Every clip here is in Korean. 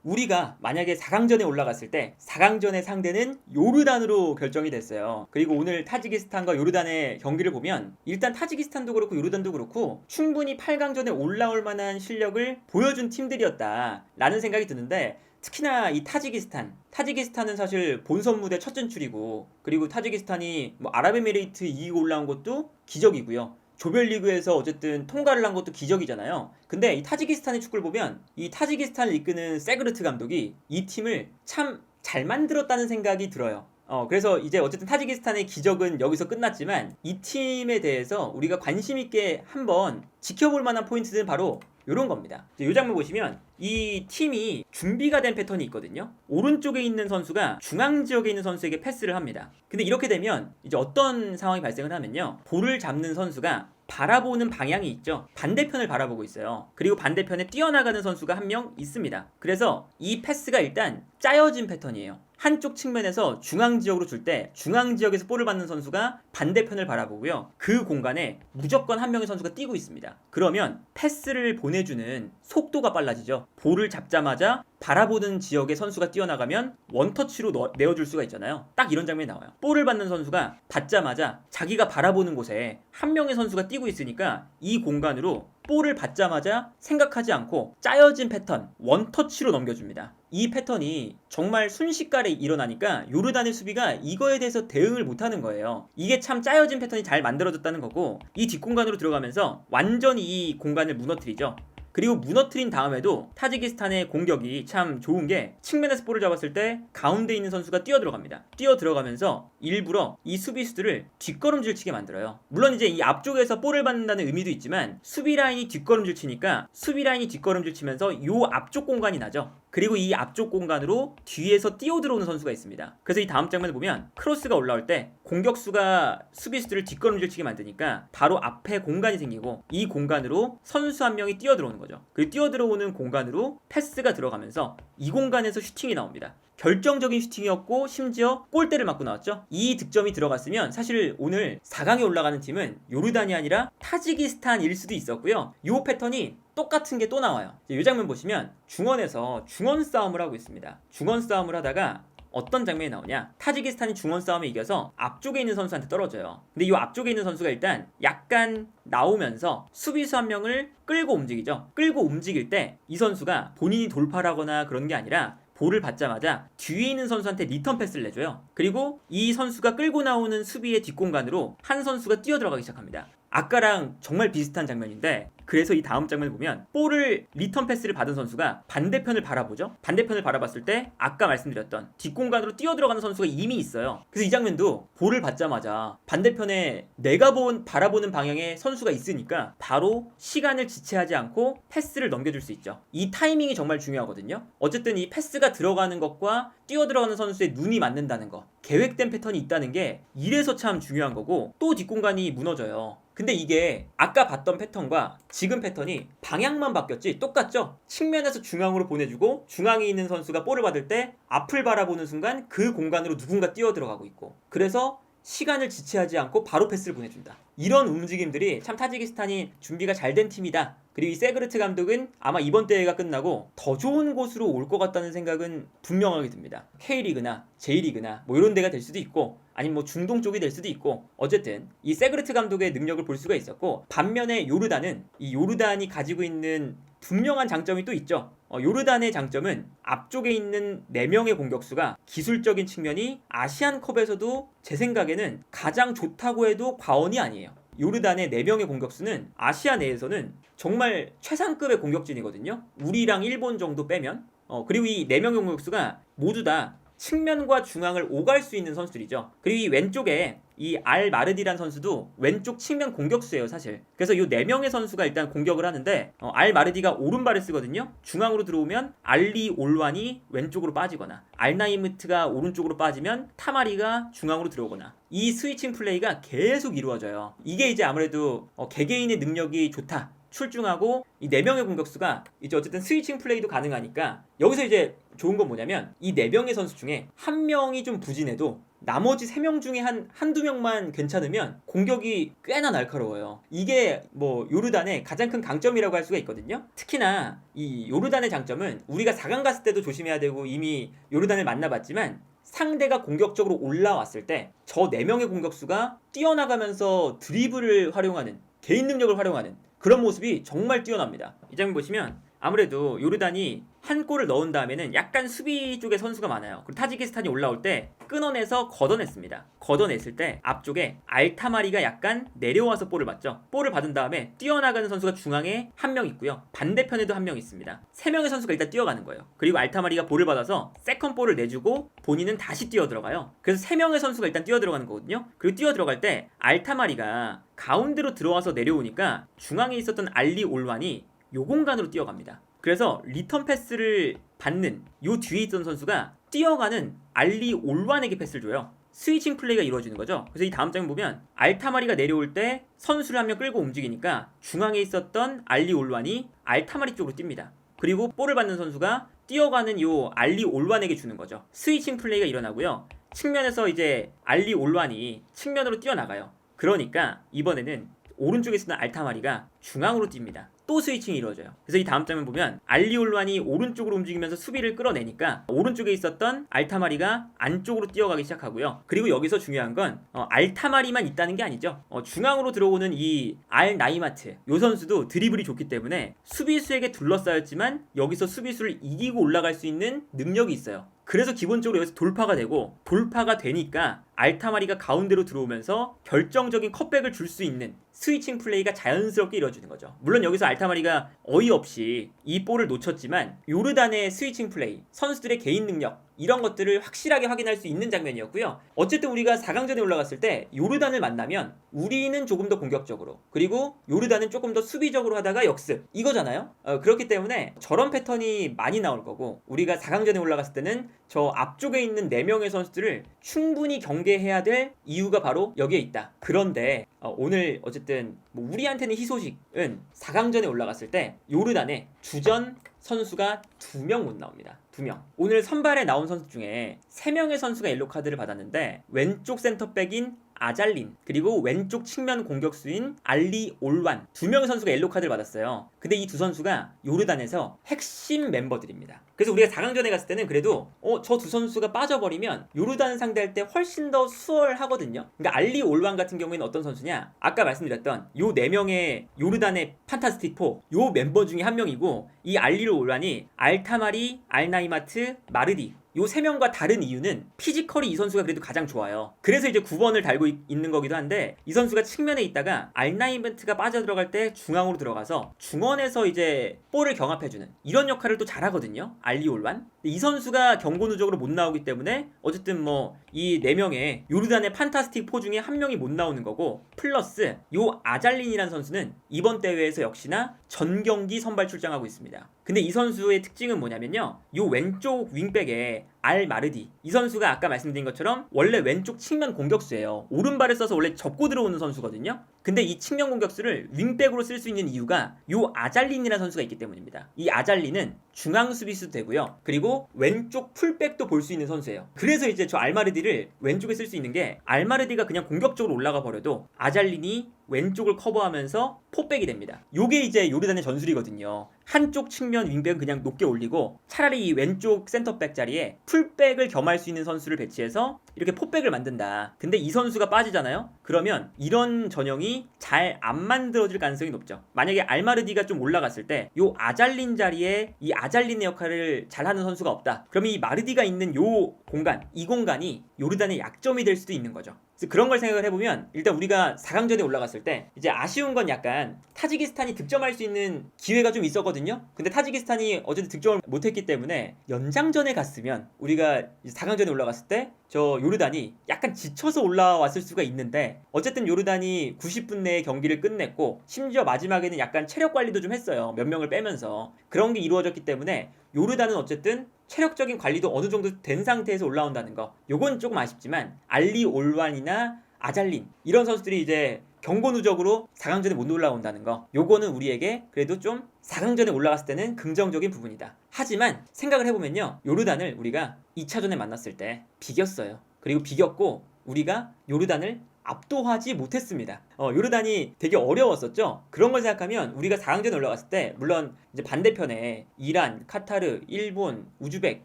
우리가 만약에 4강전에 올라갔을 때 4강전의 상대는 요르단으로 결정이 됐어요. 그리고 오늘 타지키스탄과 요르단의 경기를 보면 일단 타지키스탄도 그렇고 요르단도 그렇고 충분히 8강전에 올라올 만한 실력을 보여준 팀들이었다라는 생각이 드는데, 특히나 이 타지키스탄은 사실 본선 무대 첫 진출이고, 그리고 타지키스탄이 뭐 아랍에미레이트 이기고 올라온 것도 기적이고요. 조별리그에서 어쨌든 통과를 한 것도 기적이잖아요. 근데 이 타지키스탄의 축구를 보면 이 타지키스탄을 이끄는 세그르트 감독이 이 팀을 참 잘 만들었다는 생각이 들어요. 그래서 이제 어쨌든 타지키스탄의 기적은 여기서 끝났지만, 이 팀에 대해서 우리가 관심 있게 한번 지켜볼 만한 포인트들은 바로 이런 겁니다. 이 장면 보시면 이 팀이 준비가 된 패턴이 있거든요. 오른쪽에 있는 선수가 중앙 지역에 있는 선수에게 패스를 합니다. 근데 이렇게 되면 이제 어떤 상황이 발생을 하면요, 볼을 잡는 선수가 바라보는 방향이 있죠. 반대편을 바라보고 있어요. 그리고 반대편에 뛰어나가는 선수가 한 명 있습니다. 그래서 이 패스가 일단 짜여진 패턴이에요. 한쪽 측면에서 중앙 지역으로 줄 때 중앙 지역에서 볼을 받는 선수가 반대편을 바라보고요. 그 공간에 무조건 한 명의 선수가 뛰고 있습니다. 그러면 패스를 보내주는 속도가 빨라지죠. 볼을 잡자마자 바라보는 지역에 선수가 뛰어나가면 원터치로 내어줄 수가 있잖아요. 딱 이런 장면이 나와요. 볼을 받는 선수가 받자마자 자기가 바라보는 곳에 한 명의 선수가 뛰고 있으니까 이 공간으로 볼을 받자마자 생각하지 않고 짜여진 패턴, 원터치로 넘겨줍니다. 이 패턴이 정말 순식간에 일어나니까 요르단의 수비가 이거에 대해서 대응을 못하는 거예요. 이게 참 짜여진 패턴이 잘 만들어졌다는 거고, 이 뒷공간으로 들어가면서 완전히 이 공간을 무너뜨리죠. 그리고 무너뜨린 다음에도 타지키스탄의 공격이 참 좋은 게, 측면에서 볼을 잡았을 때 가운데 있는 선수가 뛰어 들어갑니다. 뛰어 들어가면서 일부러 이 수비수들을 뒷걸음질 치게 만들어요. 물론 이제 이 앞쪽에서 볼을 받는다는 의미도 있지만, 수비 라인이 뒷걸음질 치니까 수비 라인이 뒷걸음질 치면서 요 앞쪽 공간이 나죠. 그리고 이 앞쪽 공간으로 뒤에서 뛰어 들어오는 선수가 있습니다. 그래서 이 다음 장면을 보면 크로스가 올라올 때 공격수가 수비수들을 뒷걸음질 치게 만드니까 바로 앞에 공간이 생기고, 이 공간으로 선수 한 명이 뛰어 들어오는 거죠. 그 뛰어 들어오는 공간으로 패스가 들어가면서 이 공간에서 슈팅이 나옵니다. 결정적인 슈팅이었고 심지어 골대를 맞고 나왔죠. 이 득점이 들어갔으면 사실 오늘 4강에 올라가는 팀은 요르단이 아니라 타지키스탄일 수도 있었고요. 이 패턴이 똑같은 게 또 나와요. 이 장면 보시면 중원에서 중원 싸움을 하고 있습니다. 중원 싸움을 하다가 어떤 장면이 나오냐, 타지키스탄이 중원 싸움에 이겨서 앞쪽에 있는 선수한테 떨어져요. 근데 이 앞쪽에 있는 선수가 일단 약간 나오면서 수비수 한 명을 끌고 움직이죠. 끌고 움직일 때 이 선수가 본인이 돌파를 하거나 그런 게 아니라 볼을 받자마자 뒤에 있는 선수한테 리턴 패스를 내줘요. 그리고 이 선수가 끌고 나오는 수비의 뒷공간으로 한 선수가 뛰어 들어가기 시작합니다. 아까랑 정말 비슷한 장면인데, 그래서 이 다음 장면을 보면 볼을 리턴 패스를 받은 선수가 반대편을 바라보죠. 반대편을 바라봤을 때 아까 말씀드렸던 뒷공간으로 뛰어 들어가는 선수가 이미 있어요. 그래서 이 장면도 볼을 받자마자 반대편에 내가 바라보는 방향에 선수가 있으니까 바로 시간을 지체하지 않고 패스를 넘겨줄 수 있죠. 이 타이밍이 정말 중요하거든요. 어쨌든 이 패스가 들어가는 것과 뛰어 들어가는 선수의 눈이 맞는다는 거, 계획된 패턴이 있다는 게 이래서 참 중요한 거고, 또 뒷공간이 무너져요. 근데 이게 아까 봤던 패턴과 지금 패턴이 방향만 바뀌었지 똑같죠? 측면에서 중앙으로 보내주고, 중앙에 있는 선수가 볼을 받을 때 앞을 바라보는 순간 그 공간으로 누군가 뛰어 들어가고 있고, 그래서 시간을 지체하지 않고 바로 패스를 보내준다. 이런 움직임들이 참 타지키스탄이 준비가 잘 된 팀이다. 그리고 이 세그르트 감독은 아마 이번 대회가 끝나고 더 좋은 곳으로 올 것 같다는 생각은 분명하게 듭니다. K리그나 J리그나 뭐 이런 데가 될 수도 있고, 아니면 뭐 중동 쪽이 될 수도 있고, 어쨌든 이 세그르트 감독의 능력을 볼 수가 있었고, 반면에 요르단은 이 요르단이 가지고 있는 분명한 장점이 또 있죠. 요르단의 장점은 앞쪽에 있는 4명의 공격수가 기술적인 측면이 아시안컵에서도 제 생각에는 가장 좋다고 해도 과언이 아니에요. 요르단의 4명의 공격수는 아시아 내에서는 정말 최상급의 공격진이거든요. 우리랑 일본 정도 빼면. 그리고 이 4명의 공격수가 모두 다 측면과 중앙을 오갈 수 있는 선수들이죠. 그리고 이 왼쪽에 이 알 마르디란 선수도 왼쪽 측면 공격수예요, 사실. 그래서 이 4명의 선수가 일단 공격을 하는데, 알 마르디가 오른발을 쓰거든요. 중앙으로 들어오면 알리 올완이 왼쪽으로 빠지거나, 알나이무트가 오른쪽으로 빠지면 타마리가 중앙으로 들어오거나, 이 스위칭 플레이가 계속 이루어져요. 이게 이제 아무래도 개개인의 능력이 좋다, 출중하고, 이 4명의 공격수가 이제 어쨌든 스위칭 플레이도 가능하니까, 여기서 이제 좋은 건 뭐냐면 이 4명의 선수 중에 한 명이 좀 부진해도 나머지 3명 중에 한두 명만 괜찮으면 공격이 꽤나 날카로워요. 이게 뭐 요르단의 가장 큰 강점이라고 할 수가 있거든요. 특히나 이 요르단의 장점은 우리가 4강 갔을 때도 조심해야 되고 이미 요르단을 만나봤지만 상대가 공격적으로 올라왔을 때 저 4명의 공격수가 뛰어나가면서 드리블을 활용하는 개인 능력을 활용하는 그런 모습이 정말 뛰어납니다. 이 장면 보시면 아무래도 요르단이 한 골을 넣은 다음에는 약간 수비 쪽에 선수가 많아요. 그리고 타지키스탄이 올라올 때 끊어내서 걷어냈습니다. 걷어냈을 때 앞쪽에 알타마리가 약간 내려와서 볼을 받죠. 볼을 받은 다음에 뛰어나가는 선수가 중앙에 한 명 있고요. 반대편에도 한 명 있습니다. 3명의 선수가 일단 뛰어가는 거예요. 그리고 알타마리가 볼을 받아서 세컨 볼을 내주고 본인은 다시 뛰어 들어가요. 그래서 3명의 선수가 일단 뛰어 들어가는 거거든요. 그리고 뛰어 들어갈 때 알타마리가 가운데로 들어와서 내려오니까 중앙에 있었던 알리 올완이 요 공간으로 뛰어갑니다. 그래서 리턴 패스를 받는 요 뒤에 있던 선수가 뛰어가는 알리 올완에게 패스를 줘요. 스위칭 플레이가 이루어지는 거죠. 그래서 이 다음 장면 보면 알타마리가 내려올 때 선수를 한 명 끌고 움직이니까 중앙에 있었던 알리 올완이 알타마리 쪽으로 뜁니다. 그리고 볼을 받는 선수가 뛰어가는 요 알리 올완에게 주는 거죠. 스위칭 플레이가 일어나고요. 측면에서 이제 알리 올완이 측면으로 뛰어나가요. 그러니까 이번에는 오른쪽에 있는 알타마리가 중앙으로 뜁니다. 또 스위칭이 이루어져요. 그래서 이 다음 장면 보면 알리올란이 오른쪽으로 움직이면서 수비를 끌어내니까 오른쪽에 있었던 알타마리가 안쪽으로 뛰어가기 시작하고요. 그리고 여기서 중요한 건 알타마리만 있다는 게 아니죠. 중앙으로 들어오는 이 알나이마트 요 선수도 드리블이 좋기 때문에 수비수에게 둘러싸였지만 여기서 수비수를 이기고 올라갈 수 있는 능력이 있어요. 그래서 기본적으로 여기서 돌파가 되고 돌파가 되니까 알타마리가 가운데로 들어오면서 결정적인 컷백을 줄 수 있는 스위칭 플레이가 자연스럽게 이루어지는 거죠. 물론 여기서 알타마리가 어이없이 이 볼을 놓쳤지만 요르단의 스위칭 플레이, 선수들의 개인 능력 이런 것들을 확실하게 확인할 수 있는 장면이었고요. 어쨌든 우리가 4강전에 올라갔을 때 요르단을 만나면 우리는 조금 더 공격적으로 그리고 요르단은 조금 더 수비적으로 하다가 역습 이거잖아요. 그렇기 때문에 저런 패턴이 많이 나올 거고 우리가 4강전에 올라갔을 때는 저 앞쪽에 있는 4명의 선수들을 충분히 경계해야 될 이유가 바로 여기에 있다. 그런데 오늘 어쨌든 뭐 우리한테는 희소식은 4강전에 올라갔을 때 요르단의 주전 선수가 2명 못 나옵니다. 2명. 오늘 선발에 나온 선수 중에 3명의 선수가 옐로 카드를 받았는데 왼쪽 센터백인 아잘린 그리고 왼쪽 측면 공격수인 알리 올완 2명의 선수가 옐로 카드를 받았어요. 근데 이 두 선수가 요르단에서 핵심 멤버들입니다. 그래서 우리가 4강전에 갔을 때는 그래도 저 두 선수가 빠져버리면 요르단 상대할 때 훨씬 더 수월하거든요. 그러니까 알리 올완 같은 경우에는 어떤 선수냐? 아까 말씀드렸던 요 4명의 요르단의 판타스틱 4, 요 멤버 중에 한 명이고 이 알리 올완이 알타마리, 알나이마트, 마르디 요 3명과 다른 이유는 피지컬이 이 선수가 그래도 가장 좋아요. 그래서 이제 9번을 달고 있는 거기도 한데 이 선수가 측면에 있다가 알나이마트가 빠져들어갈 때 중앙으로 들어가서 중원에서 이제 볼을 경합해주는 이런 역할을 또 잘하거든요. 알리올완. 이 선수가 경고 누적으로 못 나오기 때문에 어쨌든 뭐 이 4명의 요르단의 판타스틱 4 중에 한 명이 못 나오는 거고 플러스 요 아잘린이라는 선수는 이번 대회에서 역시나 전 경기 선발 출장하고 있습니다. 근데 이 선수의 특징은 뭐냐면요. 요 왼쪽 윙백에 알마르디 이 선수가 아까 말씀드린 것처럼 원래 왼쪽 측면 공격수예요. 오른발을 써서 원래 접고 들어오는 선수거든요. 근데 이 측면 공격수를 윙백으로 쓸 수 있는 이유가 요 아잘린이라는 선수가 있기 때문입니다. 이 아잘린은 중앙 수비수도 되고요. 그리고 왼쪽 풀백도 볼 수 있는 선수예요. 그래서 이제 저 알마르디를 왼쪽에 쓸 수 있는 게 알마르디가 그냥 공격적으로 올라가 버려도 아잘린이 왼쪽을 커버하면서 포백이 됩니다. 요게 이제 요르단의 전술이거든요. 한쪽 측면 윙백은 그냥 높게 올리고 차라리 이 왼쪽 센터백 자리에 풀백을 겸할 수 있는 선수를 배치해서 이렇게 포백을 만든다. 근데 이 선수가 빠지잖아요? 그러면 이런 전형이 잘 안 만들어질 가능성이 높죠. 만약에 알마르디가 좀 올라갔을 때 요 아잘린 자리에 이 아잘린의 역할을 잘하는 선수가 없다. 그러면 이 마르디가 있는 요 공간, 이 공간이 요르단의 약점이 될 수도 있는 거죠. 그래서 그런 걸 생각을 해보면 일단 우리가 4강전에 올라갔을 때 이제 아쉬운 건 약간 타지키스탄이 득점할 수 있는 기회가 좀 있었거든요. 근데 타지키스탄이 어쨌든 득점을 못했기 때문에 연장전에 갔으면 우리가 4강전에 올라갔을 때 저 요르단이 약간 지쳐서 올라왔을 수가 있는데 어쨌든 요르단이 90분 내에 경기를 끝냈고 심지어 마지막에는 약간 체력 관리도 좀 했어요. 몇 명을 빼면서 그런 게 이루어졌기 때문에 요르단은 어쨌든 체력적인 관리도 어느 정도 된 상태에서 올라온다는 거 요건 조금 아쉽지만 알리 올완이나 아잘린 이런 선수들이 이제 경고 누적으로 4강전에 못 올라온다는 거 요거는 우리에게 그래도 좀 4강전에 올라갔을 때는 긍정적인 부분이다. 하지만 생각을 해보면요 요르단을 우리가 2차전에 만났을 때 비겼어요. 그리고 비겼고 우리가 요르단을 압도하지 못했습니다. 요르단이 되게 어려웠었죠. 그런 걸 생각하면 우리가 4강전에 올라갔을 때 물론 이제 반대편에 이란, 카타르, 일본, 우즈벡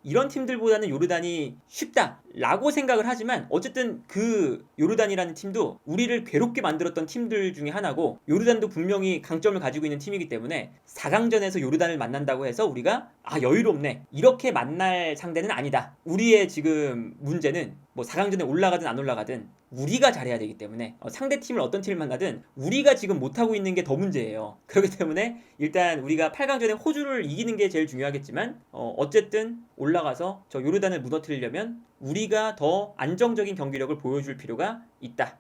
이런 팀들보다는 요르단이 쉽다라고 생각을 하지만 어쨌든 그 요르단이라는 팀도 우리를 괴롭게 만들었던 팀들 중에 하나고 요르단도 분명히 강점을 가지고 있는 팀이기 때문에 4강전에서 요르단을 만난다고 해서 우리가 여유롭네 이렇게 만날 상대는 아니다. 우리의 지금 문제는 뭐 4강전에 올라가든 안 올라가든 우리가 잘해야 되기 때문에 상대 팀을 어떤 팀을 만나든 우리가 지금 못하고 있는 게 더 문제예요. 그렇기 때문에 일단 우리가 8강전에 호주를 이기는 게 제일 중요하겠지만 어쨌든 올라가서 저 요르단을 무너뜨리려면 우리가 더 안정적인 경기력을 보여줄 필요가 있다.